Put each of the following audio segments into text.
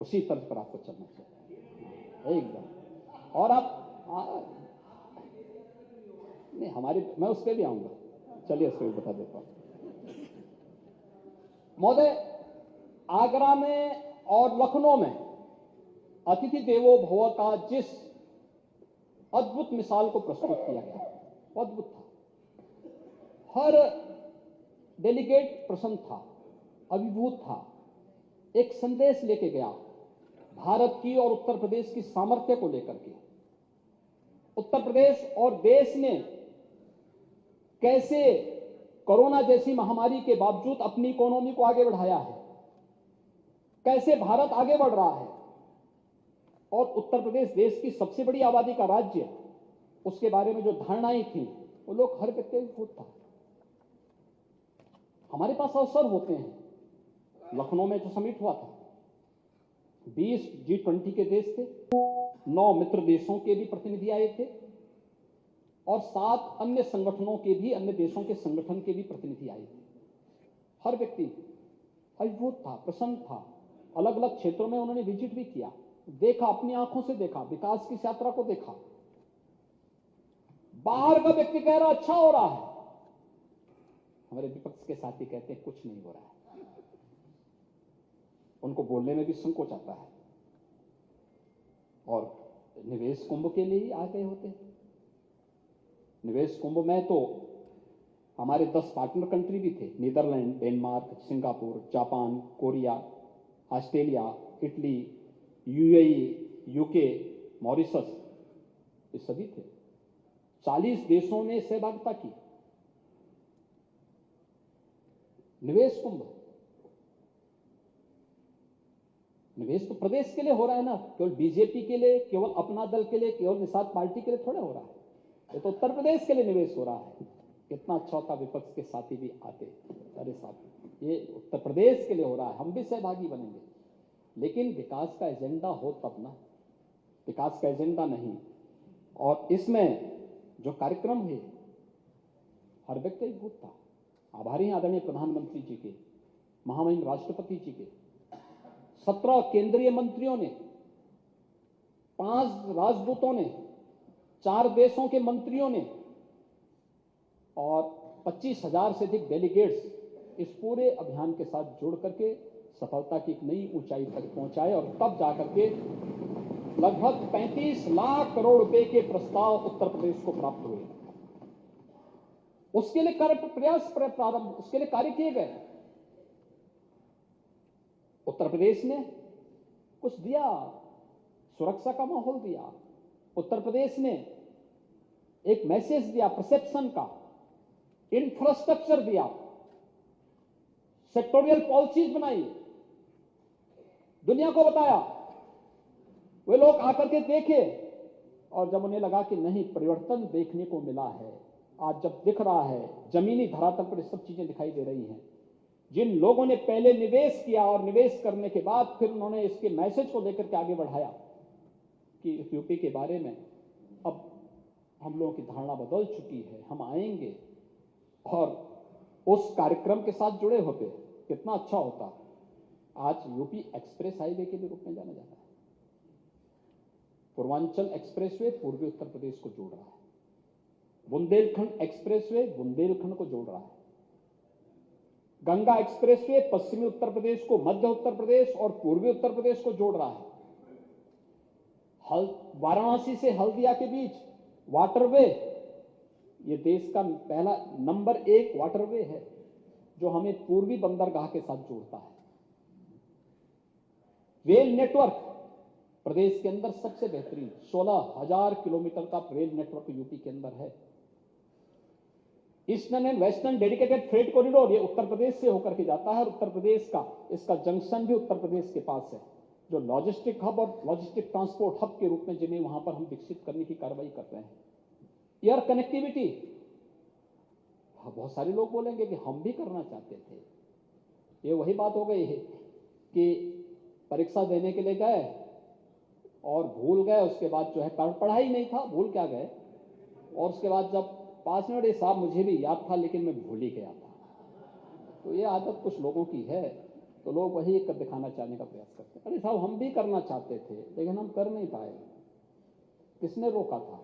उसी तर्ज पर आपको चलना चाहिए एकदम। और आप नहीं हमारी, मैं उस पर भी आऊंगा, चलिए उस पर भी बता देता हूं। महोदय, आगरा में और लखनऊ में अतिथि देवो भव का जिस अद्भुत मिसाल को प्रस्तुत किया गया वो अद्भुत था। हर डेलीगेट प्रसन्न था, अभिभूत था, एक संदेश लेके गया भारत की और उत्तर प्रदेश की सामर्थ्य को लेकर के। उत्तर प्रदेश और देश ने कैसे कोरोना जैसी महामारी के बावजूद अपनी इकोनॉमी को आगे बढ़ाया है, कैसे भारत आगे बढ़ रहा है, और उत्तर प्रदेश देश की सबसे बड़ी आबादी का राज्य, उसके बारे में जो धारणाएं थी वो लोग हर व्यक्ति अभिभूत था। हमारे पास अवसर होते हैं, लखनऊ में जो समिट हुआ था 20 G20 के देश थे, 9 मित्र देशों के भी प्रतिनिधि आए थे और 7 अन्य संगठनों के भी, अन्य देशों के संगठन के भी प्रतिनिधि आए थे। हर व्यक्ति अभिभूत था, प्रसन्न था। अलग अलग क्षेत्रों में उन्होंने विजिट भी किया, देखा, अपनी आंखों से देखा, विकास की यात्रा को देखा। बाहर का व्यक्ति कह रहा अच्छा हो रहा है, हमारे विपक्ष के साथी कहते हैं कुछ नहीं हो रहा है। उनको बोलने में भी संकोच आता है। और निवेश कुंभ के लिए ही आ गए होते हैं। निवेश कुंभ में तो हमारे 10 पार्टनर कंट्री भी थे, Netherlands, Denmark, Singapore, Japan, Korea, Australia, Italy, UAE, UK, Mauritius, ये सभी थे। 40 देशों ने सहभागिता की। निवेश कुंभ, निवेश तो प्रदेश के लिए हो रहा है ना, केवल बीजेपी के लिए, केवल अपना दल के लिए, केवल निषाद पार्टी के लिए थोड़ा हो रहा है। ये तो उत्तर प्रदेश के लिए निवेश हो रहा है। कितना अच्छा होता विपक्ष के साथी भी आते, अरे साहब ये उत्तर प्रदेश के लिए हो रहा है, हम भी सहभागी बनेंगे। लेकिन विकास का एजेंडा हो तब ना, विकास का एजेंडा नहीं। और इसमें जो कार्यक्रम है हर व्यक्ति अभिभूत था। आभारी हैं आदरणीय प्रधानमंत्री जी के, महामहिम राष्ट्रपति जी के, 17 केंद्रीय मंत्रियों ने, 5 राजदूतों ने, 4 देशों के मंत्रियों ने और 25,000 से अधिक डेलीगेट्स इस पूरे अभियान के साथ जुड़ करके सफलता की एक नई ऊंचाई तक पहुंचाए। और तब जाकर के लगभग 35 लाख करोड़ रुपए के प्रस्ताव उत्तर प्रदेश को प्राप्त हुए। उसके लिए प्रारंभ, उसके लिए कार्य किए गए। उत्तर प्रदेश ने कुछ दिया, सुरक्षा का माहौल दिया। उत्तर प्रदेश ने एक मैसेज दिया परसेप्शन का, इंफ्रास्ट्रक्चर दिया, सेक्टोरियल पॉलिसीज बनाई, दुनिया को बताया। वे लोग आकर के देखे और जब उन्हें लगा कि नहीं, परिवर्तन देखने को मिला है, आज जब दिख रहा है जमीनी धरातल पर सब चीजें दिखाई दे रही हैं। जिन लोगों ने पहले निवेश किया और निवेश करने के बाद फिर उन्होंने इसके मैसेज को लेकर के आगे बढ़ाया कि इस यूपी के बारे में अब हम लोगों की धारणा बदल चुकी है, हम आएंगे, और उस कार्यक्रम के साथ जुड़े होते, कितना अच्छा होता। आज यूपी एक्सप्रेस हाईवे के रूप में जाना जाता है। पूर्वांचल एक्सप्रेसवे पूर्वी उत्तर प्रदेश को जोड़ रहा है, बुंदेलखंड एक्सप्रेसवे बुंदेलखंड को जोड़ रहा है, गंगा एक्सप्रेसवे पश्चिमी उत्तर प्रदेश को मध्य उत्तर प्रदेश और पूर्वी उत्तर प्रदेश को जोड़ रहा है। वाराणसी से हल्दिया के बीच वाटरवे, ये देश का पहला नंबर 1 वाटरवे है जो हमें पूर्वी बंदरगाह के साथ जोड़ता है। रेल नेटवर्क प्रदेश के अंदर सबसे बेहतरीन, 16,000 किलोमीटर का रेल नेटवर्क यूपी के अंदर है। Eastern and western dedicated freight corridor, ये उत्तर प्रदेश से होकर के जाता है और उत्तर प्रदेश का इसका जंक्शन भी उत्तर प्रदेश के पास है, जो लॉजिस्टिक हब और लॉजिस्टिक ट्रांसपोर्ट हब के रूप में जिन्हें वहां पर हम विकसित करने की कार्रवाई कर रहे हैं। एयर कनेक्टिविटी, बहुत सारे लोग बोलेंगे कि हम भी करना चाहते थे। ये वही बात हो गई है कि परीक्षा देने के लिए गए और भूल गए, उसके बाद जो है पढ़ाई नहीं था, भूल क्या गए, और उसके बाद जब पास में, साहब मुझे भी याद था लेकिन मैं भूल ही गया था। तो ये आदत कुछ लोगों की है। तो लोग वही कर दिखाना चाहने का प्रयास करते हैं। अरे साहब, हम भी करना चाहते थे लेकिन हम कर नहीं पाए। किसने रोका था?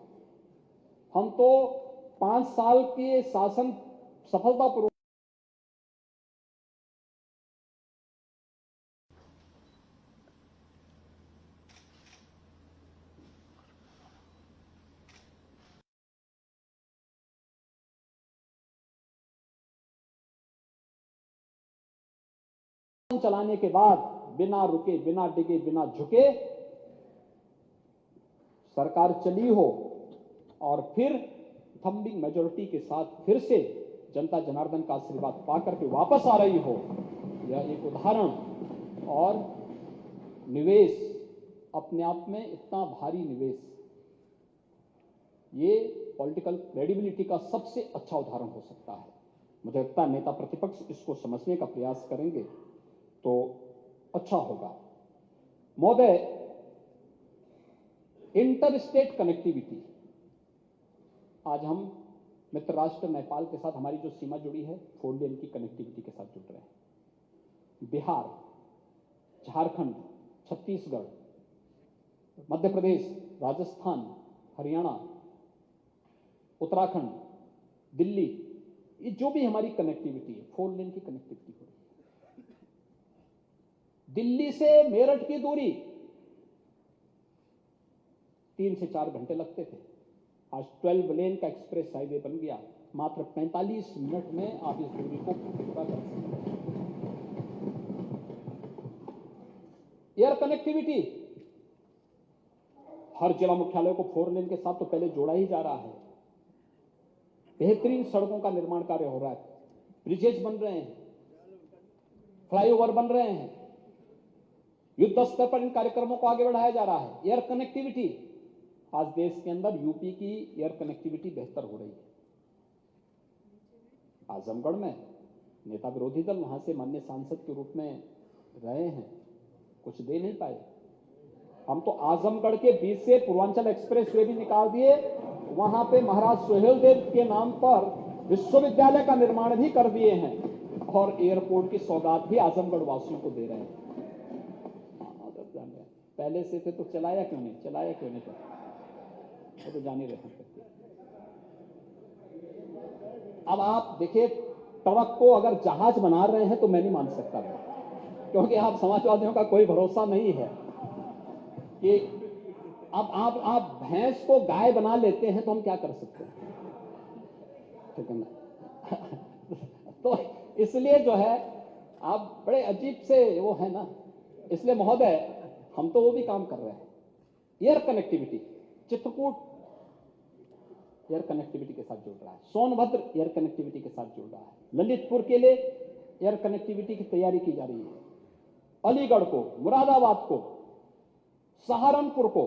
हम तो 5 साल के शासन सफलतापूर्वक चलाने के बाद बिना रुके, बिना डिगे, बिना झुके सरकार चली हो और फिर थम्बिंग मेजोरिटी के साथ फिर से जनता जनार्दन का आशीर्वाद पाकर के वापस आ रही हो, यह एक उदाहरण। और निवेश अपने आप में इतना भारी निवेश, ये पॉलिटिकल क्रेडिबिलिटी का सबसे अच्छा उदाहरण हो सकता है। मुझे लगता है नेता प्रतिपक्ष इसको समझने का प्रयास करेंगे तो अच्छा होगा। महोदय, इंटर स्टेट कनेक्टिविटी, आज हम मित्र राष्ट्र नेपाल के साथ हमारी जो सीमा जुड़ी है 4 लेन की कनेक्टिविटी के साथ जुड़ रहे हैं। बिहार, झारखंड, छत्तीसगढ़, मध्य प्रदेश, राजस्थान, हरियाणा, उत्तराखंड, दिल्ली, ये जो भी हमारी कनेक्टिविटी है 4 लेन की कनेक्टिविटी हो रही है। दिल्ली से मेरठ की दूरी 3 से 4 घंटे लगते थे, आज 12 लेन का एक्सप्रेस हाईवे बन गया। मात्र 45 मिनट में आप इस दूरी को पूरा कर सकते हैं। एयर कनेक्टिविटी, हर जिला मुख्यालय को 4 लेन के साथ तो पहले जोड़ा ही जा रहा है। बेहतरीन सड़कों का निर्माण कार्य हो रहा है, ब्रिजेज बन रहे हैं, फ्लाईओवर बन रहे हैं, युद्ध स्तर पर इन कार्यक्रमों को आगे बढ़ाया जा रहा है। एयर कनेक्टिविटी, आज देश के अंदर यूपी की एयर कनेक्टिविटी बेहतर हो रही है। आजमगढ़ में नेता विरोधी दल वहां से माननीय सांसद के रूप में रहे हैं, कुछ दे नहीं पाए। हम तो आजमगढ़ के बीच से पूर्वांचल एक्सप्रेस वे भी निकाल दिए, वहां पे महाराज सुहेल देव के नाम पर विश्वविद्यालय का निर्माण भी कर दिए हैं और एयरपोर्ट की सौगात भी आजमगढ़ वासियों को दे रहे हैं। पहले से थे तो चलाया क्यों नहीं तो जान ही रहे। अब आप देखिए, ट्रक को अगर जहाज बना रहे हैं तो मैं नहीं मान सकता, क्योंकि आप समाजवादियों का कोई भरोसा नहीं है कि अब आप भैंस को गाय बना लेते हैं तो हम क्या कर सकते हैं, ठीक है ना। तो इसलिए जो है आप बड़े अजीब से वो है ना, इसलिए महोदय हम तो वो भी काम कर रहे हैं। Air connectivity, Chitrakoot air connectivity के साथ जुड़ रहा है, सोनभद्र एयर कनेक्टिविटी के साथ जुड़ रहा है, ललितपुर के लिए एयर कनेक्टिविटी की तैयारी की जा रही है, अलीगढ़ को, मुरादाबाद को, सहारनपुर को,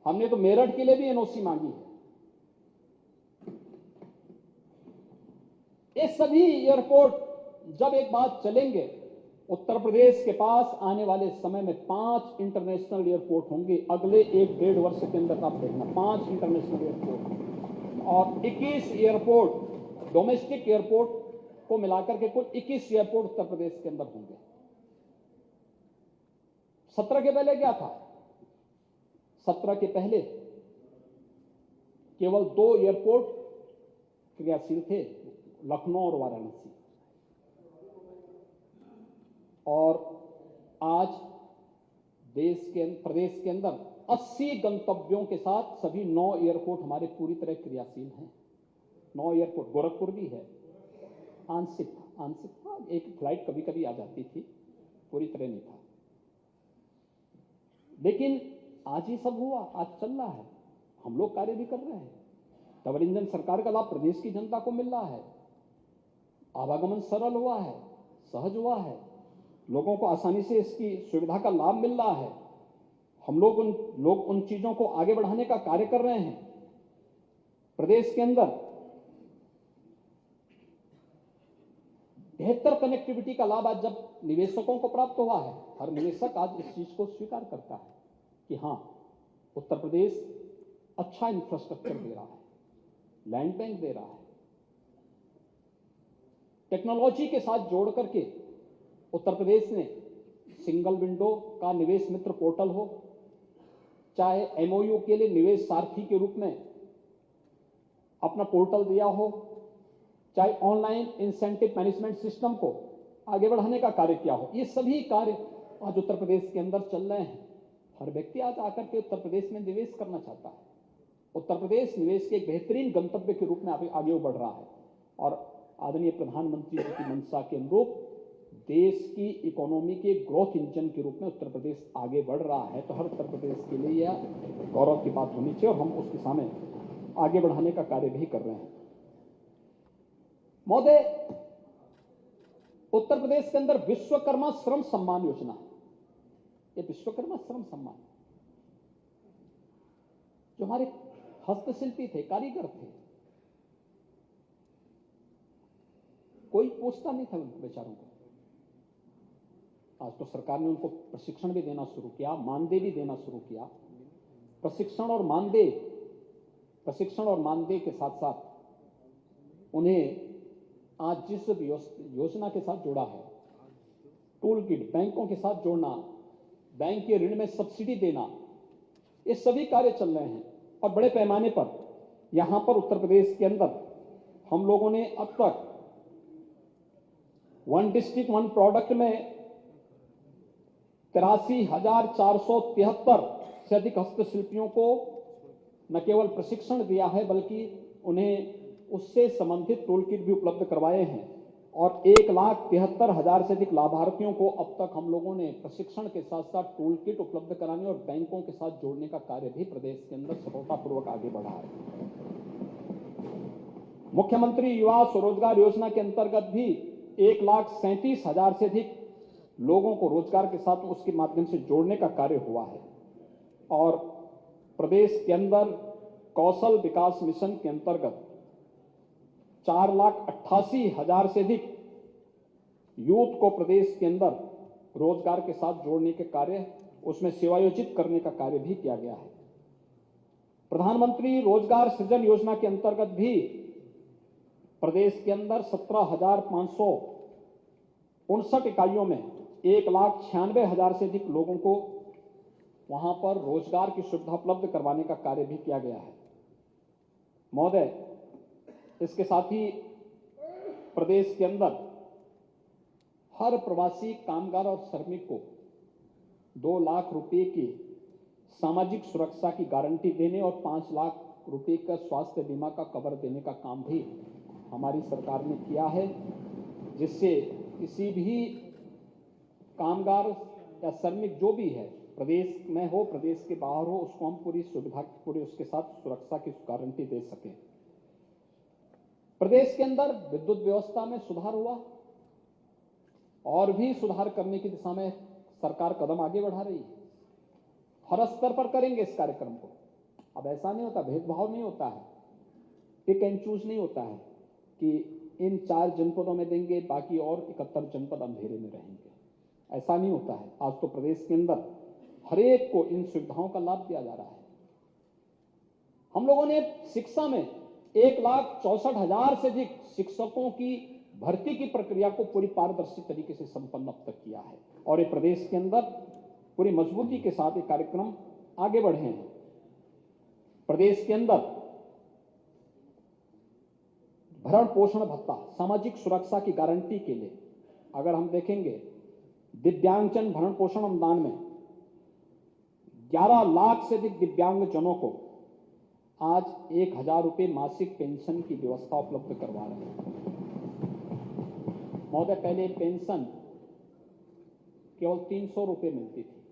हमने तो मेरठ के लिए भी एनओसी मांगी है। ये सभी एयरपोर्ट जब एक बात चलेंगे, उत्तर प्रदेश के पास आने वाले समय में 5 इंटरनेशनल एयरपोर्ट होंगे। अगले 1-1.5 वर्ष के अंदर आप देखना, 5 इंटरनेशनल एयरपोर्ट और 21 एयरपोर्ट, डोमेस्टिक एयरपोर्ट को मिलाकर के कुल 21 एयरपोर्ट उत्तर प्रदेश के अंदर होंगे। 17 के पहले क्या था? 17 के पहले केवल 2 एयरपोर्ट क्रियाशील थे, लखनऊ और वाराणसी। और आज प्रदेश के अंदर 80 गंतव्यों के साथ सभी 9 एयरपोर्ट हमारे पूरी तरह क्रियाशील हैं। 9 एयरपोर्ट, गोरखपुर भी है, आंशिक एक फ्लाइट कभी कभी आ जाती थी, पूरी तरह नहीं था, लेकिन आज ही सब हुआ, आज चल रहा है, हम लोग कार्य भी कर रहे हैं। डबल इंजन सरकार का लाभ प्रदेश की जनता को मिल रहा है, आवागमन सरल हुआ है, सहज हुआ है, लोगों को आसानी से इसकी सुविधा का लाभ मिल रहा है। हम लोग उन चीजों को आगे बढ़ाने का कार्य कर रहे हैं। प्रदेश के अंदर बेहतर कनेक्टिविटी का लाभ आज जब निवेशकों को प्राप्त हुआ है, हर निवेशक आज इस चीज को स्वीकार करता है कि हां, उत्तर प्रदेश अच्छा इंफ्रास्ट्रक्चर दे रहा है, लैंड बैंक दे रहा है, टेक्नोलॉजी के साथ जोड़ करके उत्तर प्रदेश ने सिंगल विंडो का निवेश मित्र पोर्टल हो, चाहे एमओयू के लिए निवेश सारथी के रूप में अपना पोर्टल दिया हो, चाहे ऑनलाइन इंसेंटिव मैनेजमेंट सिस्टम को आगे बढ़ाने का कार्य किया हो, ये सभी कार्य आज उत्तर प्रदेश के अंदर चल रहे हैं। हर व्यक्ति आज आकर के उत्तर प्रदेश में निवेश करना चाहता है। उत्तर प्रदेश निवेश के एक बेहतरीन गंतव्य के रूप में आगे बढ़ रहा है और आदरणीय प्रधानमंत्री जी की मंशा के अनुरूप देश की इकोनॉमी के ग्रोथ इंजन के रूप में उत्तर प्रदेश आगे बढ़ रहा है। तो हर उत्तर प्रदेश के लिए यह गौरव की बात होनी चाहिए और हम उस दिशा में आगे बढ़ाने का कार्य भी कर रहे हैं। महोदय, उत्तर प्रदेश के अंदर विश्वकर्मा श्रम सम्मान योजना, ये विश्वकर्मा श्रम सम्मान जो हमारे हस्तशिल्पी थे, कारीगर थे, कोई पूछता नहीं था उन बेचारों को। आज तो सरकार ने उनको प्रशिक्षण भी देना शुरू किया, मानदेय भी देना शुरू किया। प्रशिक्षण और मानदेय के साथ साथ उन्हें आज जिस योजना के साथ जोड़ा है, टूल किट, बैंकों के साथ जोड़ना, बैंक के ऋण में सब्सिडी देना, ये सभी कार्य चल रहे हैं और बड़े पैमाने पर यहां पर उत्तर प्रदेश के अंदर हम लोगों ने अब तक वन डिस्ट्रिक्ट वन प्रोडक्ट में 83,473 से अधिक हस्तशिल्पियों को न केवल प्रशिक्षण दिया है बल्कि उन्हें उससे संबंधित टूल किट भी उपलब्ध करवाए हैं और 1,73,000 से अधिक लाभार्थियों को अब तक हम लोगों ने प्रशिक्षण के साथ साथ टूल किट उपलब्ध कराने और बैंकों के साथ जोड़ने का कार्य भी प्रदेश के अंदर सफलतापूर्वक आगे बढ़ा है। मुख्यमंत्री युवा स्वरोजगार योजना के अंतर्गत भी 1,37,000 से अधिक लोगों को रोजगार के साथ उसके माध्यम से जोड़ने का कार्य हुआ है और प्रदेश के अंदर कौशल विकास मिशन के अंतर्गत 4,88,000 से अधिक यूथ को प्रदेश के अंदर रोजगार के साथ जोड़ने के कार्य, उसमें सेवायोजित करने का कार्य भी किया गया है। प्रधानमंत्री रोजगार सृजन योजना के अंतर्गत भी प्रदेश के अंदर 17,559 इकाइयों में 1,96,000 से अधिक लोगों को वहां पर रोजगार की सुविधा उपलब्ध करवाने का कार्य भी किया गया है। महोदय, इसके साथ ही प्रदेश के अंदर हर प्रवासी कामगार और श्रमिक को 2 लाख रुपए की सामाजिक सुरक्षा की गारंटी देने और 5 लाख रुपए का स्वास्थ्य बीमा का कवर देने का काम भी हमारी सरकार ने किया है, जिससे किसी भी कामगार या श्रमिक जो भी है, प्रदेश में हो प्रदेश के बाहर हो, उसको हम पूरी सुविधा, पूरी उसके साथ सुरक्षा की गारंटी दे सकें। प्रदेश के अंदर विद्युत व्यवस्था में सुधार हुआ और भी सुधार करने की दिशा में सरकार कदम आगे बढ़ा रही है। हर स्तर पर करेंगे इस कार्यक्रम को। अब ऐसा नहीं होता, भेदभाव नहीं होता है, पिक एंड चूज नहीं होता है कि इन 4 जनपदों में देंगे, बाकी और 71 जनपद अंधेरे में रहेंगे। ऐसा नहीं होता है। आज तो प्रदेश के अंदर हर एक को इन सुविधाओं का लाभ दिया जा रहा है। हम लोगों ने शिक्षा में 1,64,000 से अधिक शिक्षकों की भर्ती की प्रक्रिया को पूरी पारदर्शी तरीके से संपन्न अब तक किया है और ये प्रदेश के अंदर पूरी मजबूती के साथ ये कार्यक्रम आगे बढ़े हैं। प्रदेश के अंदर भरण पोषण भत्ता, सामाजिक सुरक्षा की गारंटी के लिए अगर हम देखेंगे, दिव्यांगजन भरण पोषण अनुदान में 11 लाख से अधिक दिव्यांगजनों को आज 1,000 रुपए मासिक पेंशन की व्यवस्था उपलब्ध करवा रहे हैं। महोदय, पहले पेंशन केवल 300 रुपए मिलती थी,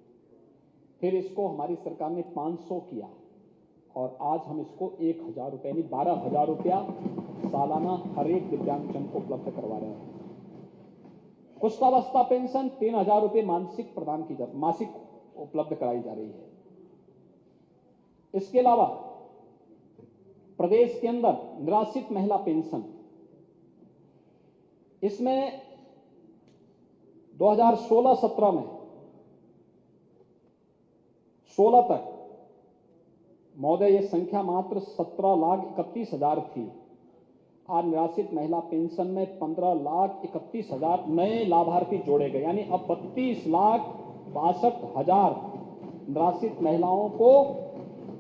फिर इसको हमारी सरकार ने 500 किया और आज हम इसको 1,000 रुपए यानी 12,000 रुपया सालाना हर एक दिव्यांगजन को उपलब्ध करवा रहे हैं। कुष्ठावस्था पेंशन 3,000 रुपए मासिक उपलब्ध कराई जा रही है। इसके अलावा प्रदेश के अंदर निराश्रित महिला पेंशन, इसमें 2016-17 में 16 तक महोदय ये संख्या मात्र 17,31,000 थी आज निराश्रित महिला पेंशन में 15,31,000 नए लाभार्थी जोड़े गए, यानी अब 32,62,000 निराश्रित महिलाओं को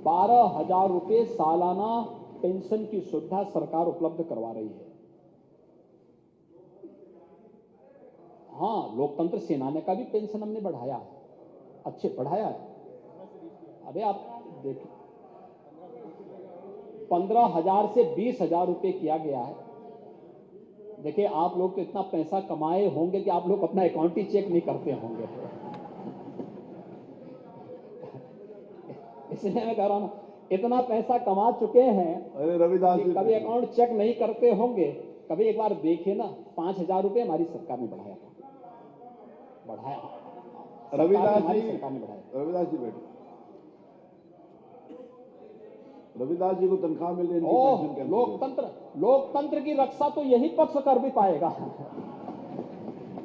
12,000 रुपये सालाना पेंशन की सुविधा सरकार उपलब्ध करवा रही है। हाँ, लोकतंत्र सेनानी का भी पेंशन हमने बढ़ाया है, अच्छे बढ़ाया है। अरे आप देखिए, 15,000 से 20,000 रुपये किया गया है। देखिए, आप लोग तो इतना पैसा कमाए होंगे कि आप लोग अपना अकाउंट ही चेक नहीं करते होंगे। इसलिए मैं कह रहा हूं, इतना पैसा कमा चुके हैं, अरे रविदास जी, कभी अकाउंट चेक नहीं करते होंगे। कभी एक बार देखिए ना, 5,000 रुपये हमारी सरकार ने बढ़ाया था, रविदास हमारी जी, सरकार ने बढ़ाया। रविदास जी बैठो। रविदास जी को तनख्वाह मिल रही है, ओह, पेंशन के लोकतंत्र की रक्षा तो यही पक्ष कर भी पाएगा।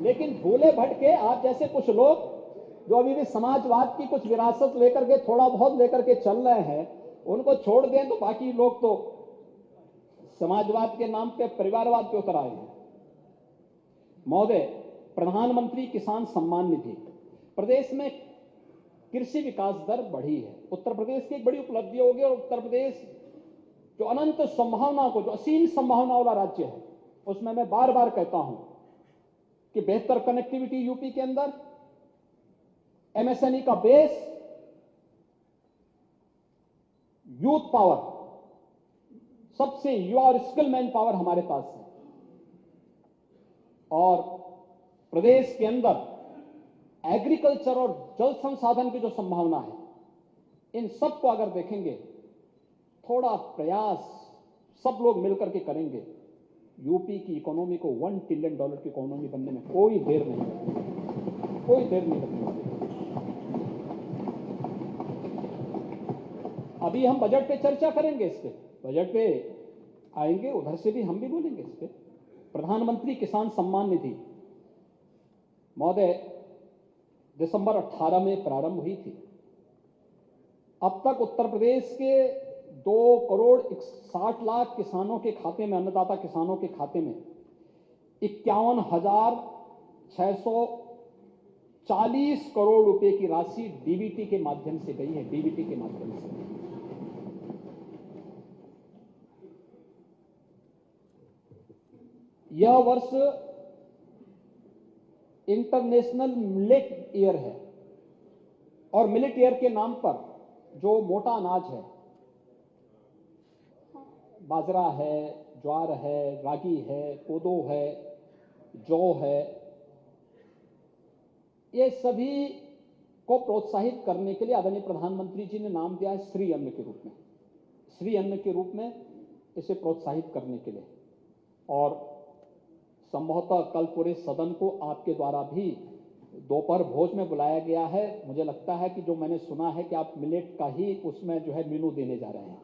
लेकिन भूले भटके आप जैसे कुछ लोग जो अभी भी समाजवाद की कुछ विरासत लेकर के, थोड़ा बहुत लेकर के चल रहे हैं, उनको छोड़ दें तो बाकी लोग तो समाजवाद के नाम पे परिवारवाद पे उतर आए हैं। महोदय, प्रधानमंत्री किसान सम्मान निधि, प्रदेश में कृषि विकास दर बढ़ी है। उत्तर प्रदेश की एक बड़ी उपलब्धि होगी, और उत्तर प्रदेश जो अनंत संभावना को, जो असीम संभावना वाला राज्य है, उसमें मैं बार बार कहता हूं कि बेहतर कनेक्टिविटी यूपी के अंदर, एमएसएमई का बेस, यूथ पावर, सबसे युवा और स्किल मैन पावर हमारे पास है। और प्रदेश के अंदर एग्रीकल्चर और जल संसाधन की जो संभावना है, इन सब को अगर देखेंगे, थोड़ा प्रयास सब लोग मिलकर के करेंगे, यूपी की इकोनॉमी को $1 ट्रिलियन की इकोनॉमी बनने में कोई देर नहीं लगती, कोई देर नहीं लगती। अभी हम बजट पे चर्चा करेंगे, इस पे बजट पे आएंगे, उधर से भी हम भी बोलेंगे इस पे। प्रधानमंत्री किसान सम्मान निधि, महोदय, दिसंबर 18 में प्रारंभ हुई थी। अब तक उत्तर प्रदेश के 2,60,00,000 किसानों के खाते में, अन्नदाता किसानों के खाते में 51,640 करोड़ रुपए की राशि डीबीटी के माध्यम से गई है, डीबीटी के माध्यम से। यह वर्ष इंटरनेशनल मिलेट ईयर है, और मिलेट ईयर के नाम पर जो मोटा अनाज है, बाजरा है, ज्वार है, रागी है, कोदो है, जौ है, ये सभी को प्रोत्साहित करने के लिए आदरणीय प्रधानमंत्री जी ने नाम दिया है श्री अन्न के रूप में, श्री अन्न के रूप में इसे प्रोत्साहित करने के लिए। और संभवतः कल पूरे सदन को आपके द्वारा भी दोपहर भोज में बुलाया गया है। मुझे लगता है कि जो मैंने सुना है कि आप मिलेट का ही उसमें जो है मेनू देने जा रहे हैं।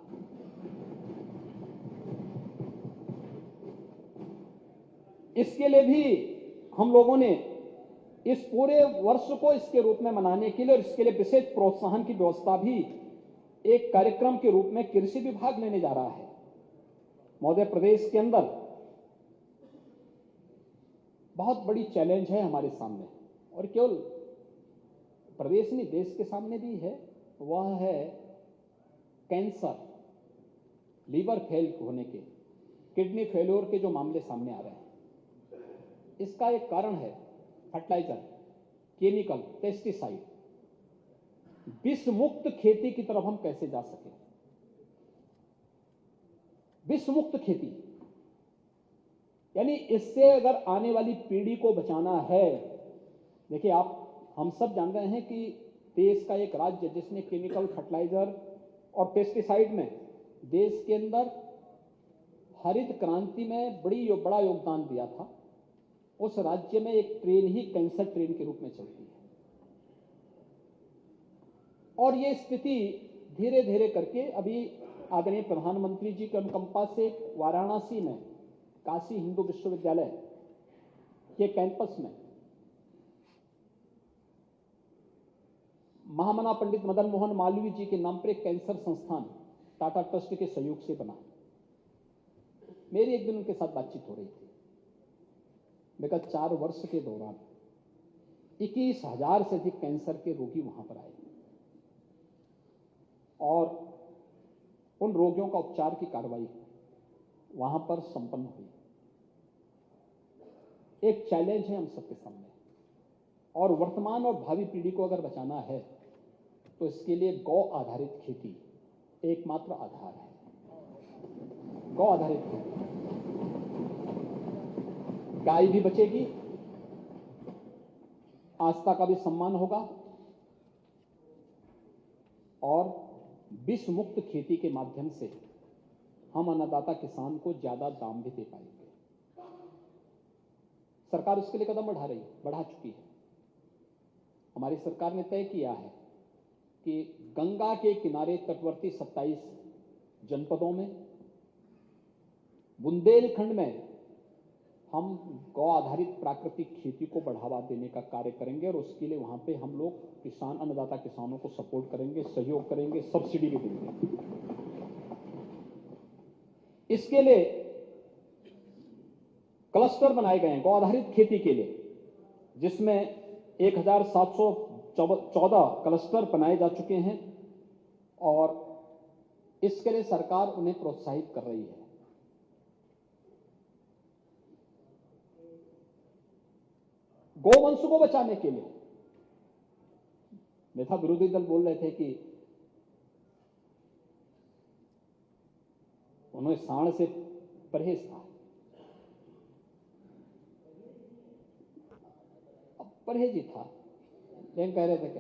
इसके लिए भी हम लोगों ने इस पूरे वर्ष को इसके रूप में मनाने के लिए, और इसके लिए विशेष प्रोत्साहन की व्यवस्था भी एक कार्यक्रम के रूप में कृषि विभाग लेने जा रहा है। महोदय, प्रदेश के अंदर बहुत बड़ी चैलेंज है हमारे सामने, और केवल प्रदेश नहीं, देश के सामने भी है। वह है कैंसर, लीवर फेल होने के, किडनी फेल्योर के जो मामले सामने आ रहे हैं। इसका एक कारण है फर्टिलाइजर, केमिकल, पेस्टिसाइड। विष मुक्त खेती की तरफ हम कैसे जा सके? विष मुक्त खेती, यानी इससे अगर आने वाली पीढ़ी को बचाना है। देखिए, हम सब जानते हैं कि देश का एक राज्य जिसने केमिकल, फर्टिलाइजर और पेस्टिसाइड में देश के अंदर हरित क्रांति में बड़ा योगदान दिया था, उस राज्य में एक ट्रेन ही कैंसर ट्रेन के रूप में चलती है। और ये स्थिति धीरे धीरे करके अभी आदरणीय प्रधानमंत्री जी के अनुकंपा से वाराणसी में काशी हिंदू विश्वविद्यालय के कैंपस में महामना पंडित मदन मोहन मालवीय जी के नाम पर एक कैंसर संस्थान टाटा ट्रस्ट के सहयोग से बना। मेरी एक दिन उनके साथ बातचीत हो रही थी। मैं 4 वर्ष के दौरान 21,000 से अधिक कैंसर के रोगी वहां पर आए और उन रोगियों का उपचार की कार्रवाई वहां पर संपन्न हुई। एक चैलेंज है हम सबके सामने, और वर्तमान और भावी पीढ़ी को अगर बचाना है तो इसके लिए गौ आधारित खेती एकमात्र आधार है। गौ आधारित खेती, गाय भी बचेगी, आस्था का भी सम्मान होगा और विष मुक्त खेती के माध्यम से हम अन्नदाता किसान को ज्यादा दाम भी दे पाएंगे। सरकार उसके लिए कदम बढ़ा चुकी है। हमारी सरकार ने तय किया है कि गंगा के किनारे तटवर्ती 27 जनपदों में, बुंदेलखंड में हम गौ आधारित प्राकृतिक खेती को बढ़ावा देने का कार्य करेंगे और उसके लिए वहां पे हम लोग किसान अन्नदाता किसानों को सपोर्ट करेंगे, सहयोग करेंगे, सब्सिडी भी देंगे। इसके लिए क्लस्टर बनाए गए हैं गौ आधारित खेती के लिए, जिसमें 1714 क्लस्टर बनाए जा चुके हैं और इसके लिए सरकार उन्हें प्रोत्साहित कर रही है। गोवंश को बचाने के लिए नेता विरोधी दल बोल रहे थे कि उन्हें सांड से परहेज था। अब परहेज ही था, लेकिन कह रहे थे कि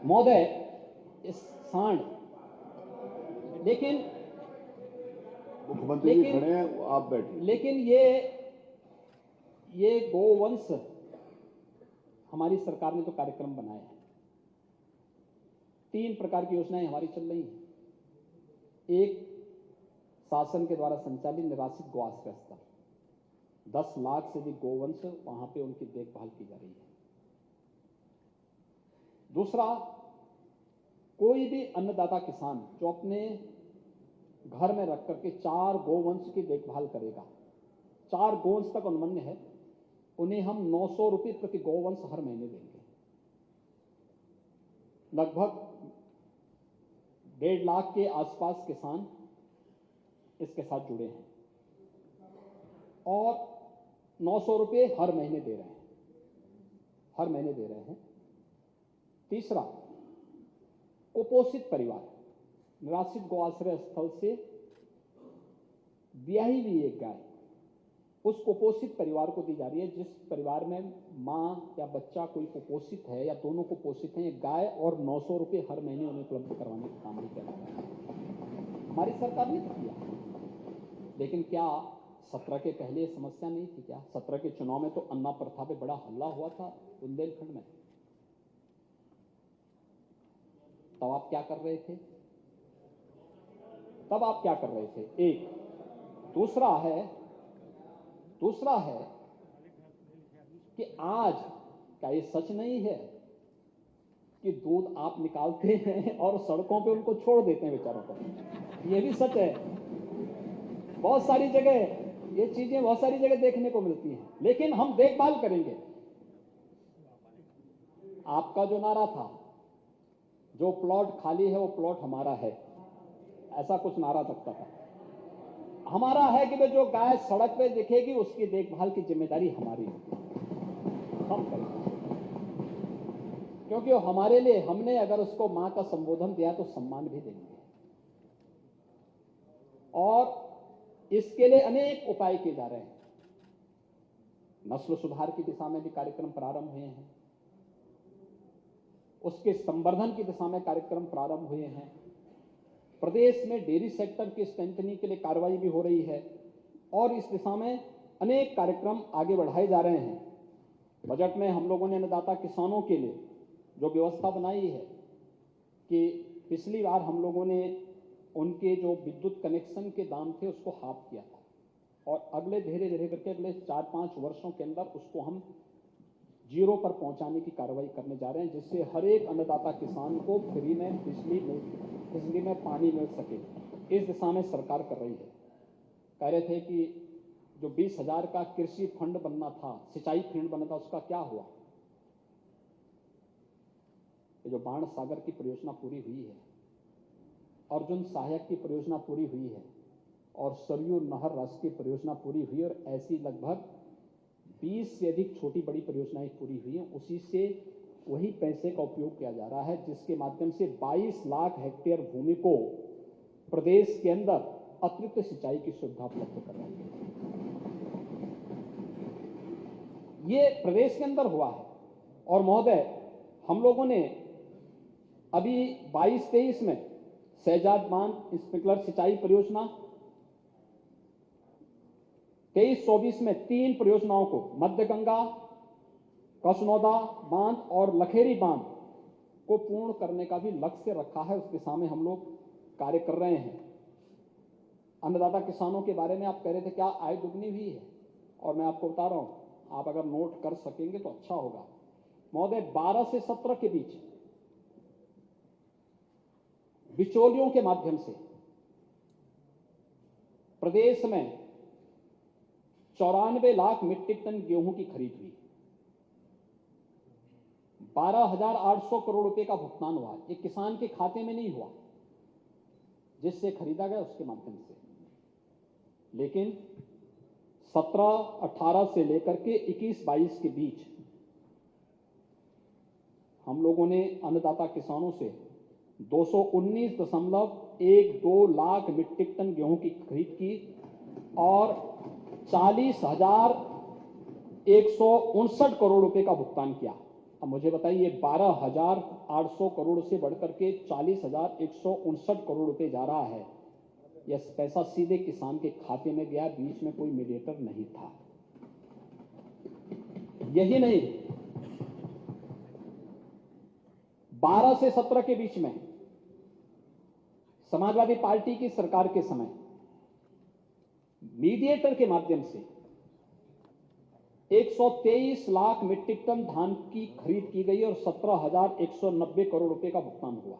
महोदय इस सांड, लेकिन मुख्यमंत्री जी खड़े हैं, आप बैठिए। लेकिन ये गोवंश हमारी सरकार ने जो कार्यक्रम बनाए हैं, 3 प्रकार की योजनाएं हमारी चल रही हैं। एक, शासन के द्वारा संचालित निराश्रित गौ आश्रय स्थल, 10 लाख से अधिक गोवंश वहां पे उनकी देखभाल की जा रही है। दूसरा, कोई भी अन्नदाता किसान जो अपने घर में रख करके 4 गोवंश की देखभाल करेगा, 4 गोवंश तक अनुमन्य है, उन्हें हम 900 रुपये प्रति गोवंश हर महीने देंगे। लगभग 1.5 लाख के आसपास किसान इसके साथ जुड़े हैं और 900 रुपये हर महीने दे रहे हैं। तीसरा, कुपोषित परिवार, निराश्रित गौ आश्रय स्थल से ब्याही हुई एक गाय उस कुपोषित परिवार को दी जा रही है। जिस परिवार में मां या बच्चा कोई कुपोषित है या दोनों कुपोषित हैं, गाय और 900 रुपये हर महीने उन्हें उपलब्ध करवाने का काम किया जा रहा है। हमारी सरकार ने किया, लेकिन क्या 17 के पहले ये समस्या नहीं थी क्या? 17 के चुनाव में तो अन्ना प्रथा पे बड़ा हल्ला हुआ था बुंदेलखंड में। तब आप क्या कर रहे थे? एक। दूसरा है कि आज क्या ये सच नहीं है कि दूध आप निकालते हैं और सड़कों पे उनको छोड़ देते हैं बेचारों को? ये भी सच है। बहुत सारी जगह देखने को मिलती हैं, लेकिन हम देखभाल करेंगे। आपका जो नारा था, जो प्लॉट खाली है वो प्लॉट हमारा है, ऐसा कुछ नारा लगता था। हमारा है कि जो गाय सड़क पे दिखेगी उसकी देखभाल की जिम्मेदारी हमारी है, हम करेंगे। क्योंकि हमारे लिए, हमने अगर उसको मां का संबोधन दिया तो सम्मान भी देंगे। और इसके लिए अनेक उपाय किए जा रहे हैं। नस्ल सुधार की दिशा में भी कार्यक्रम प्रारंभ हुए हैं, उसके संवर्धन की दिशा में कार्यक्रम प्रारंभ हुए हैं। प्रदेश में डेयरी सेक्टर की स्ट्रेंथनिंग के लिए कार्रवाई भी हो रही है और इस दिशा में अनेक कार्यक्रम आगे बढ़ाए जा रहे हैं। बजट में हम लोगों ने अन्नदाता किसानों के लिए जो व्यवस्था बनाई है कि पिछली बार हम लोगों ने उनके जो विद्युत कनेक्शन के दाम थे उसको हाफ किया था और अगले धीरे धीरे करके अगले 4-5 वर्षों के अंदर उसको हम जीरो पर पहुंचाने की कार्रवाई करने जा रहे हैं, जिससे हर एक अन्नदाता किसान को फ्री में बिजली में पानी मिल सके। इस दिशा में सरकार कर रही है। कह रहे थे कि जो 20,000 का कृषि फंड बनना था, सिंचाई फंड बनना था, उसका क्या हुआ? जो बाण सागर की परियोजना पूरी हुई है, अर्जुन सहायक की परियोजना पूरी हुई है और सरयू नहर राष्ट्रीय परियोजना पूरी हुई, और ऐसी लगभग 20 से अधिक छोटी बड़ी परियोजनाएं पूरी हुई हैं। उसी से वही पैसे का उपयोग किया जा रहा है, जिसके माध्यम से 22 लाख हेक्टेयर भूमि को प्रदेश के अंदर अतिरिक्त सिंचाई की सुविधा उपलब्ध कर रही है। ये प्रदेश के अंदर हुआ है। और महोदय, हम लोगों ने अभी 22-23 में शहजाद बांध स्प्रिंकलर सिंचाई परियोजना, 23-24 में 3 परियोजनाओं को, मध्य गंगा, कसनौदा बांध और लखेरी बांध को पूर्ण करने का भी लक्ष्य रखा है। उस दिशा में हम लोग कार्य कर रहे हैं। अन्नदाता किसानों के बारे में आप कह रहे थे क्या आय दुगनी हुई है, और मैं आपको बता रहा हूं, आप अगर नोट कर सकेंगे तो अच्छा होगा। महोदय, 12 से 17 के बीच बिचौलियों के माध्यम से प्रदेश में 94 लाख मीट्रिक टन गेहूं की खरीद हुई। 12,800 करोड़ रुपए का भुगतान हुआ। ये किसान के खाते में नहीं हुआ, जिससे खरीदा गया उसके माध्यम से। लेकिन 17-18 से लेकर के 21-22 के बीच हम लोगों ने अन्नदाता किसानों से 219.12 लाख मीट्रिक टन गेहूं की खरीद की और 40,159 करोड़ रुपए का भुगतान किया। अब मुझे बताइए, 12,800 करोड़ से बढ़कर के 40,159 करोड़ रुपए जा रहा है। यह पैसा सीधे किसान के खाते में गया, बीच में कोई मीडिएटर नहीं था। यही नहीं, 12 से 17 के बीच में समाजवादी पार्टी की सरकार के समय मीडिएटर के माध्यम से 123 लाख मीट्रिक टन धान की खरीद की गई और 17,190 करोड़ रुपए का भुगतान हुआ।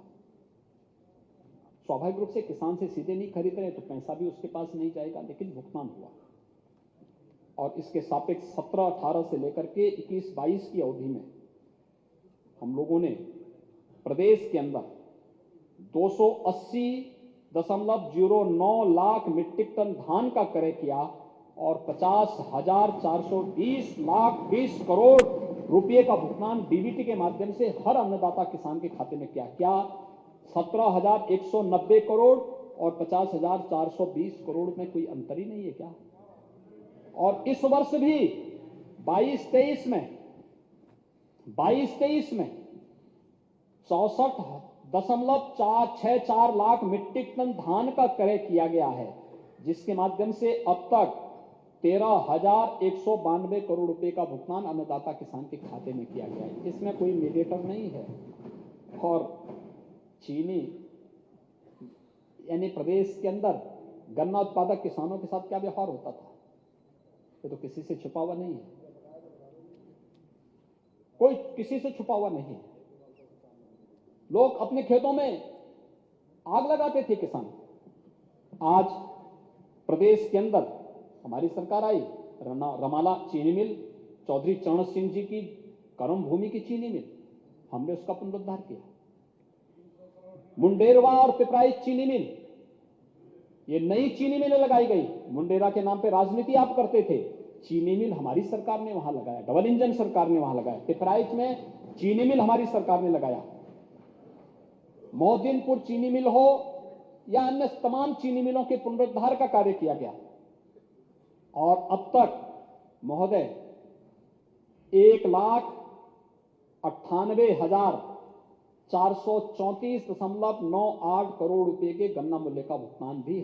स्वाभाविक रूप से किसान से सीधे नहीं खरीद रहे तो पैसा भी उसके पास नहीं जाएगा, लेकिन भुगतान हुआ। और इसके सापेक्ष 17-18 से लेकर के 21-22 की अवधि में हम लोगों ने प्रदेश के अंदर 280.09 लाख मीट्रिक टन धान का क्रय किया और 50,420 करोड़ रुपए का भुगतान डीबीटी के माध्यम से हर अन्नदाता किसान के खाते में किया। क्या 17,190 करोड़ और 50,420 करोड़ में कोई अंतर ही नहीं है क्या? और इस वर्ष भी 22-23 में 64.464 लाख मीट्रिक टन धान का क्रय किया गया है, जिसके माध्यम से अब तक 13,192 करोड़ रुपए का भुगतान अन्नदाता किसान के खाते में किया गया है। इसमें कोई मीडिएटर नहीं है। और चीनी यानी प्रदेश के अंदर गन्ना उत्पादक किसानों के साथ क्या व्यवहार होता था, ये तो किसी से छुपा हुआ नहीं है। कोई किसी से छुपा हुआ नहीं है। लोग अपने खेतों में आग लगाते थे किसान। आज प्रदेश के अंदर हमारी सरकार आई, रमाला चीनी मिल, चौधरी चरण सिंह जी की कर्म भूमि की चीनी मिल, हमने उसका पुनरुद्धार किया। मुंडेरवा और पिपराइच चीनी मिल, ये नई चीनी मिलें लगाई गई। मुंडेरा के नाम पे राजनीति आप करते थे, चीनी मिल हमारी सरकार ने वहां लगाया, डबल इंजन सरकार ने वहां लगाया। पिपराइच में चीनी मिल हमारी सरकार ने लगाया। मोहद्दीनपुर चीनी मिल हो या अन्य तमाम चीनी मिलों के पुनरुद्धार का कार्य किया गया। और अब तक महोदय 1,98,434.98 करोड़ रुपए के गन्ना मूल्य का भुगतान भी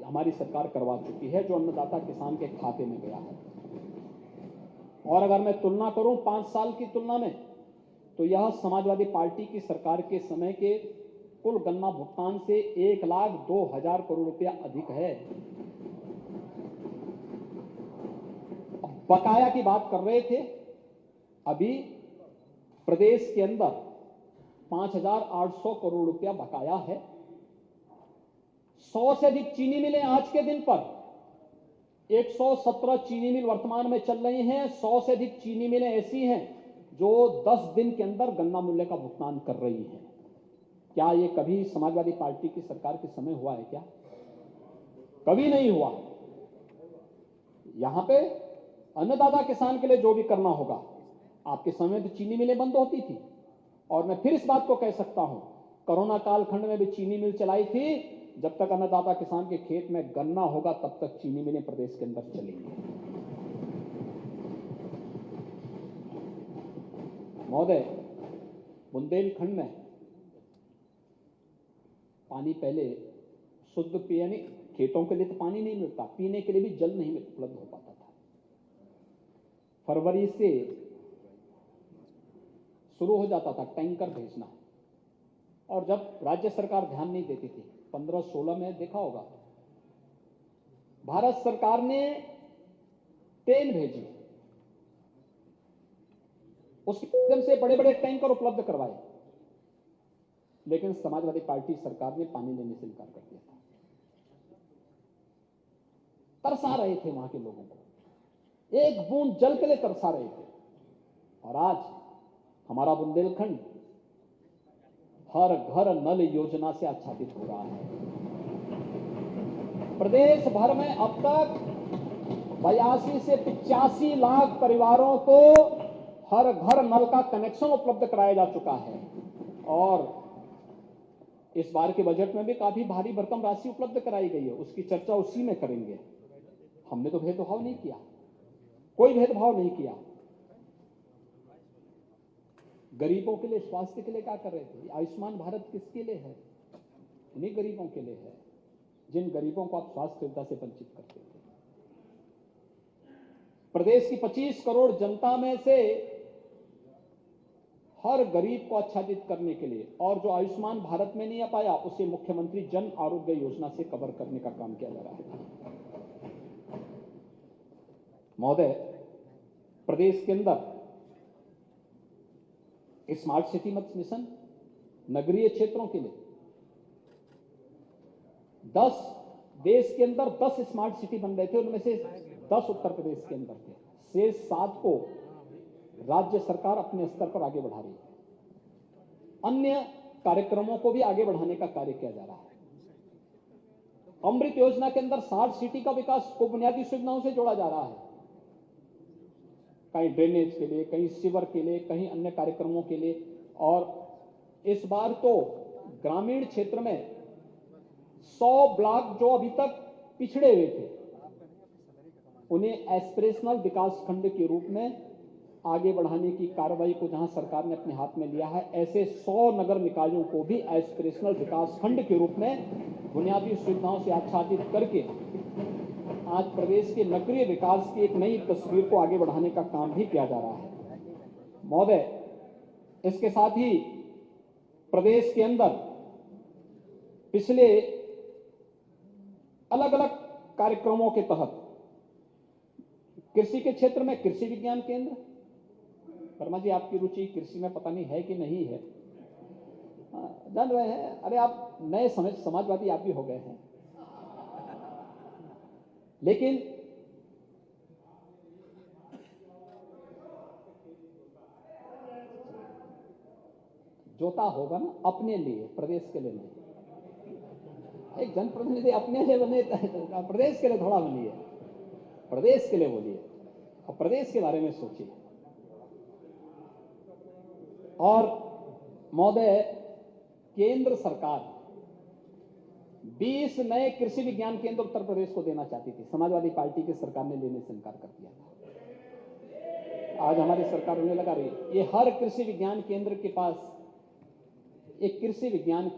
हमारी सरकार करवा चुकी है, जो अन्नदाता किसान के खाते में गया है। और अगर मैं तुलना करूं 5 साल की तुलना में, तो यह समाजवादी पार्टी की सरकार के समय के कुल गन्ना भुगतान से 1,02,000 करोड़ रुपया अधिक है। बकाया की बात कर रहे थे, अभी प्रदेश के अंदर 5,800 करोड़ रुपया बकाया है। 100 से अधिक चीनी मिलें आज के दिन पर 117 चीनी मिल वर्तमान में चल रही हैं। 100 से अधिक चीनी मिलें ऐसी हैं जो 10 दिन के अंदर गन्ना मूल्य का भुगतान कर रही हैं। क्या ये कभी समाजवादी पार्टी की सरकार के समय हुआ है? क्या कभी नहीं हुआ। यहां पे अन्नदाता किसान के लिए जो भी करना होगा, आपके समय तो चीनी मिलें बंद होती थी, और मैं फिर इस बात को कह सकता हूं, कोरोना कालखंड में भी चीनी मिल चलाई थी। जब तक अन्नदाता किसान के खेत में गन्ना होगा तब तक चीनी मिलें प्रदेश के अंदर चलेंगी। महोदय, बुंदेलखंड में पानी पहले शुद्ध पीने, खेतों के लिए तो पानी नहीं मिलता, पीने के लिए भी जल नहीं उपलब्ध हो पाता था। फरवरी से शुरू हो जाता था टैंकर भेजना, और जब राज्य सरकार ध्यान नहीं देती थी, 15-16 में देखा होगा, भारत सरकार ने तेल भेजी, उसके माध्यम से बड़े बड़े टैंकर उपलब्ध करवाए, लेकिन समाजवादी पार्टी सरकार ने पानी देने से इनकार कर दिया था। तरसा रहे थे वहां के लोगों को, एक बूंद जल के लिए तरसा रहे थे। और आज हमारा बुंदेलखंड हर घर नल योजना से आच्छादित हो रहा है। प्रदेश भर में अब तक 82 से 85 लाख परिवारों को हर घर नल का कनेक्शन उपलब्ध कराया जा चुका है। और इस बार के बजट में भी काफी भारी भरकम राशि उपलब्ध कराई गई है, उसकी चर्चा उसी में करेंगे। हमने तो भेदभाव नहीं किया, कोई भेदभाव नहीं किया। गरीबों के लिए, स्वास्थ्य के लिए क्या कर रहे थे? आयुष्मान भारत किसके लिए है? उन्हीं गरीबों के लिए है जिन गरीबों को आप स्वास्थ्य सुविधा से वंचित करते थे। प्रदेश की 25 करोड़ जनता में से हर गरीब को आच्छादित करने के लिए, और जो आयुष्मान भारत में नहीं आ पाया उसे मुख्यमंत्री जन आरोग्य योजना से कवर करने का काम किया जा रहा है। महोदय, प्रदेश के अंदर स्मार्ट सिटी मिशन नगरीय क्षेत्रों के लिए 10, देश के अंदर 10 स्मार्ट सिटी बन रहे थे, उनमें से 10 उत्तर प्रदेश के अंदर थे। शेष 7 को राज्य सरकार अपने स्तर पर आगे बढ़ा रही है। अन्य कार्यक्रमों को भी आगे बढ़ाने का कार्य किया जा रहा है। अमृत योजना के अंदर 60 सिटी का विकास को बुनियादी सुविधाओं से जोड़ा जा रहा है, कहीं ड्रेनेज के लिए, कहीं सीवर के लिए, कहीं अन्य कार्यक्रमों के लिए। और इस बार तो ग्रामीण क्षेत्र में 100 ब्लॉक जो अभी तक पिछड़े हुए थे, उन्हें एस्पिरेशनल विकास खंड के रूप में आगे बढ़ाने की कार्रवाई को जहां सरकार ने अपने हाथ में लिया है, ऐसे 100 नगर निकायों को भी एस्पिरेशनल विकास खंड के रूप में बुनियादी सुविधाओं से आच्छादित करके आज प्रदेश के नगरीय विकास की एक नई तस्वीर को आगे बढ़ाने का काम भी किया जा रहा है। महोदय, इसके साथ ही प्रदेश के अंदर पिछले अलग अलग कार्यक्रमों के तहत कृषि के क्षेत्र में कृषि विज्ञान केंद्र, वर्मा जी आपकी रुचि कृषि में पता नहीं है कि नहीं है, जान रहे हैं, अरे आप नए समाजवादी आप भी हो गए हैं, लेकिन जोता होगा ना अपने लिए, प्रदेश के लिए नहीं। एक जनप्रतिनिधि अपने लिए बने, प्रदेश के लिए थोड़ा बनिए, प्रदेश के लिए बोलिए और प्रदेश के बारे में सोचिए। और महोदय, केंद्र सरकार 20 नए कृषि विज्ञान केंद्र उत्तर प्रदेश को देना चाहती थी, समाजवादी पार्टी की सरकार ने लेने से इनकार कर दिया था। आज हमारी सरकार उन्हें लगा रही है। ये हर कृषि विज्ञान केंद्र के पास एक कृषि विज्ञान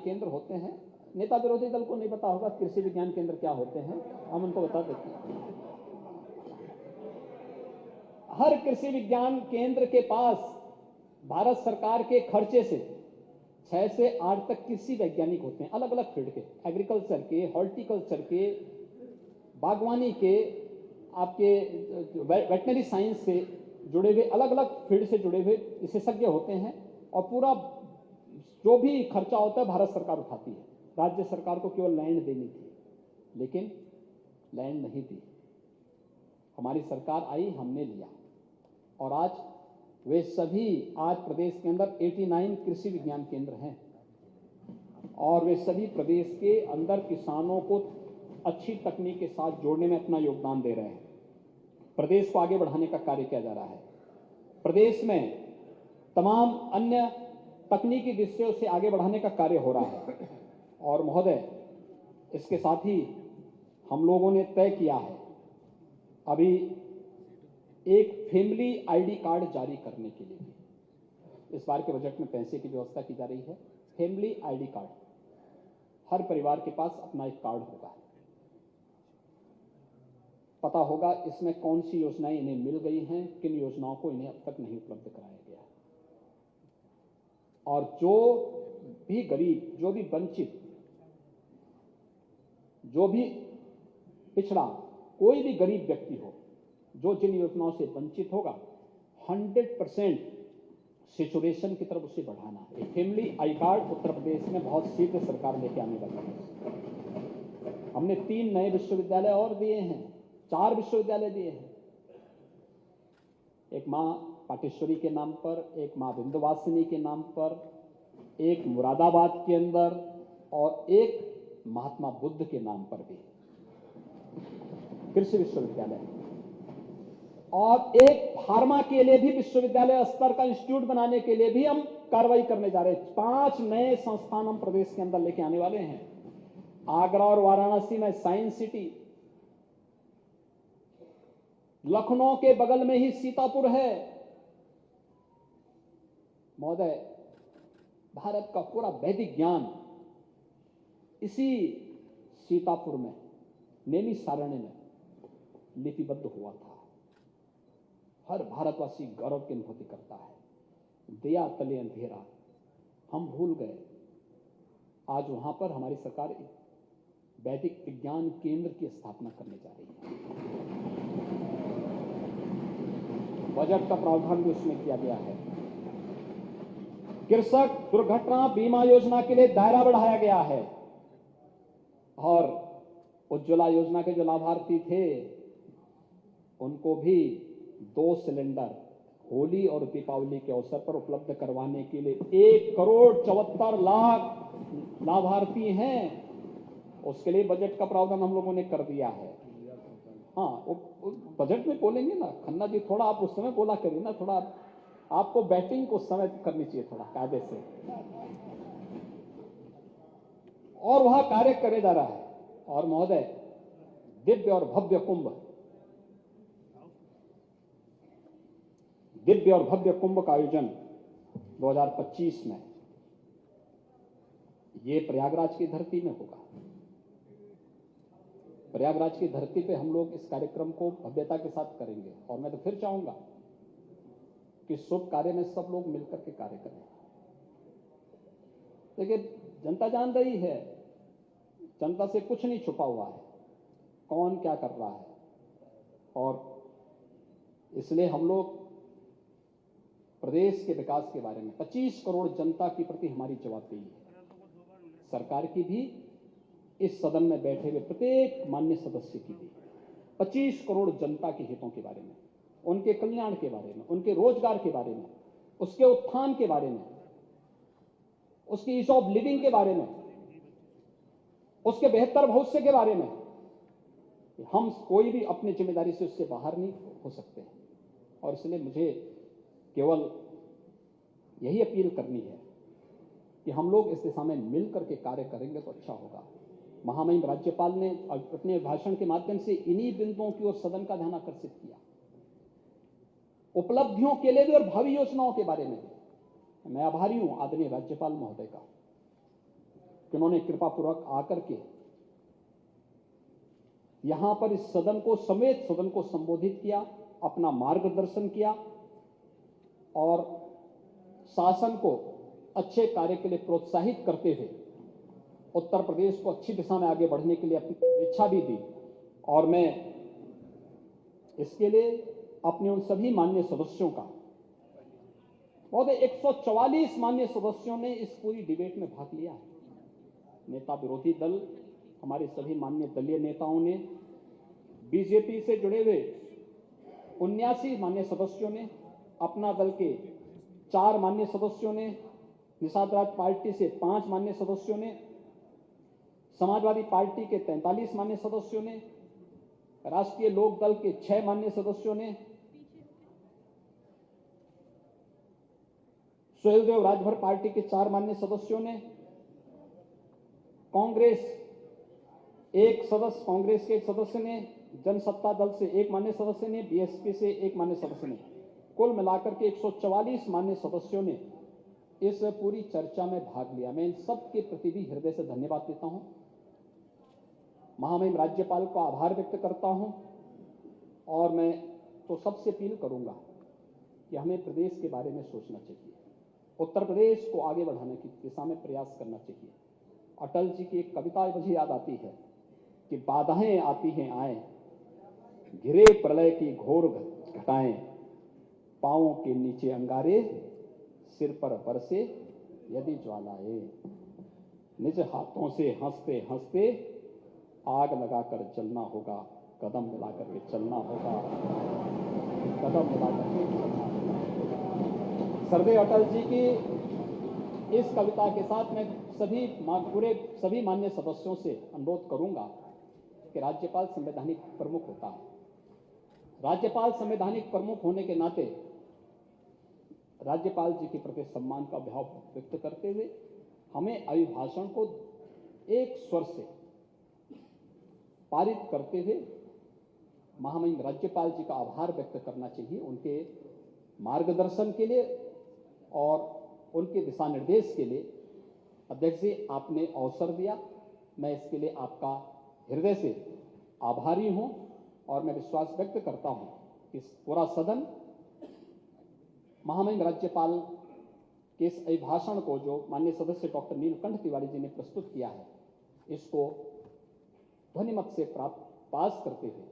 केंद्र होते हैं। नेता विरोधी दल को नहीं पता होगा कृषि विज्ञान केंद्र क्या होते हैं, हम उनको बता देते हैं। हर कृषि विज्ञान केंद्र के पास भारत सरकार के खर्चे से 6 से 8 तक कृषि वैज्ञानिक होते हैं, अलग अलग फील्ड के, एग्रीकल्चर के, हॉर्टिकल्चर के, बागवानी के, आपके वेटनरी साइंस से जुड़े हुए, अलग अलग फील्ड से जुड़े हुए विशेषज्ञ होते हैं और पूरा जो भी खर्चा होता है भारत सरकार उठाती है। राज्य सरकार को केवल लैंड देनी थी, लेकिन लैंड नहीं दी। हमारी सरकार आई, हमने लिया और आज वे सभी, आज प्रदेश के अंदर 89 कृषि विज्ञान केंद्र हैं और वे सभी प्रदेश के अंदर किसानों को अच्छी तकनीक के साथ जोड़ने में अपना योगदान दे रहे हैं। प्रदेश को आगे बढ़ाने का कार्य किया जा रहा है। प्रदेश में तमाम अन्य तकनीकी विषयों से आगे बढ़ाने का कार्य हो रहा है और महोदय, इसके साथ ही हम लोगों ने तय किया है अभी एक फैमिली आईडी कार्ड जारी करने के लिए भी इस बार के बजट में पैसे की व्यवस्था की जा रही है। फैमिली आईडी कार्ड, हर परिवार के पास अपना एक कार्ड होगा, पता होगा इसमें कौन सी योजनाएं इन्हें मिल गई हैं, किन योजनाओं को इन्हें अब तक नहीं उपलब्ध कराया गया। और जो भी गरीब, जो भी वंचित, जो भी पिछड़ा, कोई भी गरीब व्यक्ति हो जो जिन योजनाओं से वंचित होगा, 100% सिचुएशन की तरफ उसे बढ़ाना है। Family I card Uttar Pradesh में बहुत शीघ्र सरकार लेके आने वाली है। हमने 3 नए विश्वविद्यालय और दिए हैं, 4 विश्वविद्यालय दिए हैं। एक मां पाटेश्वरी के नाम पर, एक मां विंध्यवासिनी के नाम पर, एक मुरादाबाद के अंदर और एक महात्मा बुद्ध के नाम पर भी कृषि विश्वविद्यालय, और एक फार्मा के लिए भी विश्वविद्यालय स्तर का इंस्टीट्यूट बनाने के लिए भी हम कार्रवाई करने जा रहे हैं। 5 नए संस्थान हम प्रदेश के अंदर लेके आने वाले हैं। आगरा और वाराणसी में साइंस सिटी, लखनऊ के बगल में ही सीतापुर है। महोदय, भारत का पूरा वैदिक ज्ञान इसी सीतापुर में, नैमिषारण्य में लिपिबद्ध हुआ था। हर भारतवासी गौरव की अनुभूति करता है। दिया तले अंधेरा, हम भूल गए। आज वहां पर हमारी सरकार वैदिक विज्ञान केंद्र की स्थापना करने जा रही है। बजट का प्रावधान भी उसमें किया गया है। कृषक दुर्घटना बीमा योजना के लिए दायरा बढ़ाया गया है और उज्ज्वला योजना के जो लाभार्थी थे उनको भी 2 सिलेंडर होली और दीपावली के अवसर पर उपलब्ध करवाने के लिए 1,74,00,000 लाभार्थी हैं। उसके लिए बजट का प्रावधान हम लोगों ने कर दिया है। हाँ, बजट में बोलेंगे ना खन्ना जी, थोड़ा आप उस समय बोला करिए ना, थोड़ा आपको बैटिंग को समय करनी चाहिए थोड़ा कायदे से, और वह कार्य करे जा रहा है। और महोदय, दिव्य और भव्य कुंभ, दिव्य और भव्य कुंभ का आयोजन 2025 में ये प्रयागराज की धरती में होगा। प्रयागराज की धरती पे हम लोग इस कार्यक्रम को भव्यता के साथ करेंगे और मैं तो फिर चाहूंगा कि शुभ कार्य में सब लोग मिलकर के कार्य करें। देखिए, जनता जान रही है, जनता से कुछ नहीं छुपा हुआ है, कौन क्या कर रहा है, और इसलिए हम लोग प्रदेश के विकास के बारे में 25 करोड़ जनता के प्रति हमारी जवाबदेही है। सरकार की भी, इस सदन में बैठे हुए प्रत्येक मान्य सदस्य की भी 25 करोड़ जनता के हितों के बारे में, उनके कल्याण के बारे में, उनके रोजगार के बारे में, उसके उत्थान के बारे में, उसकी ईज ऑफ लिविंग के बारे में, उसके बेहतर भविष्य के बारे में। हम कोई भी अपनी जिम्मेदारी से उससे बाहर नहीं हो सकते हैं और इसलिए मुझे केवल यही अपील करनी है कि हम लोग इस दिशा में मिलकर के कार्य करेंगे तो अच्छा होगा। महामहिम राज्यपाल ने अपने भाषण के माध्यम से इन्हीं बिंदुओं की ओर सदन का ध्यान आकर्षित किया, उपलब्धियों के लिए भी और भावी योजनाओं के बारे में भी। मैं आभारी हूं आदरणीय राज्यपाल महोदय का कि उन्होंने कृपापूर्वक आकर के यहां पर इस सदन को समेत सदन को संबोधित किया, अपना मार्गदर्शन किया और शासन को अच्छे कार्य के लिए प्रोत्साहित करते हुए उत्तर प्रदेश को अच्छी दिशा में आगे बढ़ने के लिए अपनी इच्छा भी दी। और मैं इसके लिए अपने उन सभी माननीय सदस्यों का, महोदय 144 माननीय सदस्यों ने इस पूरी डिबेट में भाग लिया है। नेता विरोधी दल, हमारे सभी माननीय दलीय नेताओं ने, बीजेपी से जुड़े हुए 79 माननीय सदस्यों ने, अपना दल के 4 माननीय सदस्यों ने, निषाद राज पार्टी से 5 माननीय सदस्यों ने, समाजवादी पार्टी के 43 माननीय सदस्यों ने, राष्ट्रीय लोक दल के 6 माननीय सदस्यों ने, सुहेलदेव राजभर पार्टी के 4 माननीय सदस्यों ने, कांग्रेस कांग्रेस के एक सदस्य ने, जनसत्ता दल से 1 माननीय सदस्य ने, बीएसपी से 1 माननीय सदस्य ने, कुल मिलाकर के 144 माननीय सदस्यों ने इस पूरी चर्चा में भाग लिया। मैं इन सब के प्रति भी हृदय से धन्यवाद देता हूं। महामहिम राज्यपाल को आभार व्यक्त करता हूं और मैं तो सबसे अपील करूंगा कि हमें प्रदेश के बारे में सोचना चाहिए, उत्तर प्रदेश को आगे बढ़ाने की दिशा में प्रयास करना चाहिए। अटल जी की एक कविता मुझे याद आती है कि बाधाएं आती हैं आए, घिरे प्रलय की घोर घटाएं, पांवों के नीचे अंगारे, सिर पर बरसे यदि ज्वालाएं, निज हाथों से हंसते हंसते आग लगाकर जलना होगा, कदम मिलाकर के चलना होगा, कदम मिलाकर के चलना होगा। सरदेव अटल जी की इस कविता के साथ मैं सभी माननीय सदस्यों से अनुरोध करूंगा कि राज्यपाल संवैधानिक प्रमुख होता है। राज्यपाल संवैधानिक प्रमुख होने के नाते राज्यपाल जी के प्रति सम्मान का भाव व्यक्त करते हुए हमें अभिभाषण को एक स्वर से पारित करते हुए महामहिम राज्यपाल जी का आभार व्यक्त करना चाहिए, उनके मार्गदर्शन के लिए और उनके दिशा निर्देश के लिए। अध्यक्ष जी, आपने अवसर दिया, मैं इसके लिए आपका हृदय से आभारी हूं और मैं विश्वास व्यक्त करता हूं कि पूरा सदन महामहिम राज्यपाल के इस अभिभाषण को, जो माननीय सदस्य डॉक्टर नीलकंठ तिवारी जी ने प्रस्तुत किया है, इसको ध्वनिमत से पास करते हुए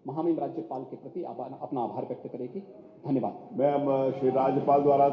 महामहिम राज्यपाल के प्रति अपना आभार व्यक्त करेगी। धन्यवाद। मैं श्री राज्यपाल द्वारा